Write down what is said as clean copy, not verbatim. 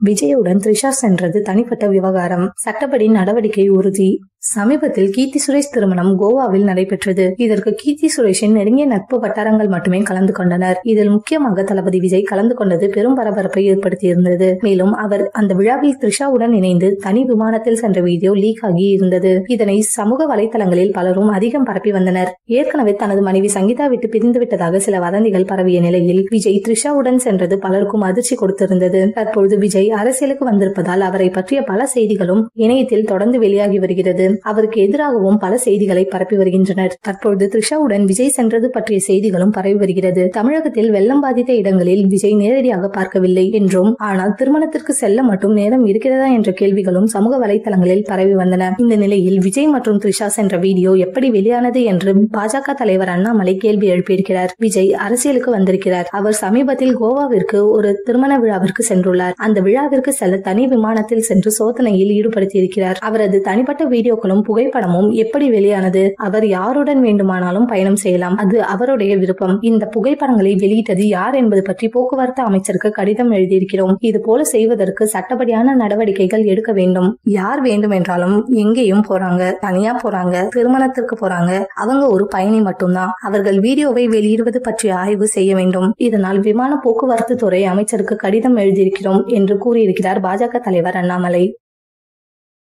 விஜயுடன் த்ரிஷா சென்றது தனிப்பட்ட விவகாரம், சட்டப்படி நடவடிக்கை உறுதி. சமீபத்தில் கீர்த்தி சுரேஷ் திருமணம் கோவாவில் நடைபெற்றது. இதற்கு கீர்த்தி சுரேஷின் நெருங்கிய நட்பு வட்டாரங்கள் மட்டுமே கலந்து கொண்டனர். இதில் முக்கியமாக தளபதி விஜய் கலந்து கொண்டது பெரும் பரபரப்பை ஏற்படுத்தியிருந்தது. மேலும் அவர் அந்த விழாவில் த்ரிஷாவுடன் இணைந்து தனி விமானத்தில் சென்ற வீடியோ லீக் ஆகி இருந்தது. இதனை சமூக வலைதளங்களில் பலரும் அதிகம் பரப்பி வந்தனர். ஏற்கனவே தனது மனைவி சங்கீதா விட்டு பிரிந்து விட்டதாக சில வதந்திகள் பரவிய நிலையில் விஜய் த்ரிஷாவுடன் சென்றது பலருக்கும் அதிர்ச்சி கொடுத்திருந்தது. தற்பொழுது விஜய் அரசியலுக்கு வந்திருப்பதால் அவரை பற்றிய பல செய்திகளும் இணையத்தில் தொடர்ந்து வெளியாகி வருகிறது. அவருக்கு எதிராகவும் பல செய்திகளை பரப்பி வருகின்றனர். தற்பொழுது த்ரிஷாவுடன் விஜய் சென்றது பற்றிய செய்திகளும் பரவி வருகிறது. தமிழகத்தில் வெள்ளம் பாதித்த இடங்களில் விஜய் நேரடியாக பார்க்கவில்லை என்றும், ஆனால் திருமணத்திற்கு செல்ல மட்டும் நேரம் இருக்கிறதா என்ற கேள்விகளும் சமூக வலைதளங்களில் பரவி வந்தன. இந்த நிலையில் விஜய் மற்றும் த்ரிஷா சென்ற வீடியோ எப்படி வெளியானது என்று பாஜக தலைவர் அண்ணாமலை கேள்வி எழுப்பியிருக்கிறார். விஜய் அரசியலுக்கு வந்திருக்கிறார். அவர் சமீபத்தில் கோவாவிற்கு ஒரு திருமண விழாவிற்கு சென்றுள்ளார். அந்த விழாவிற்கு செல்ல தனி விமானத்தில் சென்று சோதனையில் ஈடுபடுத்தியிருக்கிறார். அவரது தனிப்பட்ட வீடியோக்களும் புகைப்படமும் எப்படி வெளியானது? அவர் யாருடன் வேண்டுமானாலும் பயணம் செய்யலாம், அது அவருடைய விருப்பம். இந்த புகைப்படங்களை வெளியிட்டது யார் என்பது பற்றி போக்குவரத்து அமைச்சருக்கு கடிதம் எழுதியிருக்கிறோம். இது போல செய்வதற்கு சட்டப்படியான நடவடிக்கைகள் எடுக்க வேண்டும். யார் வேண்டும் என்றாலும் எங்கேயும் போறாங்க, தனியா போறாங்க, திருமணத்திற்கு போறாங்க, அவங்க ஒரு பயணி மட்டும்தான். அவர்கள் வீடியோவை வெளியிடுவது பற்றி ஆய்வு செய்ய வேண்டும். இதனால் விமான போக்குவரத்து துறை அமைச்சருக்கு கடிதம் எழுதியிருக்கிறோம் என்று கூறியிருக்கிறார் பாஜக தலைவர் அண்ணாமலை.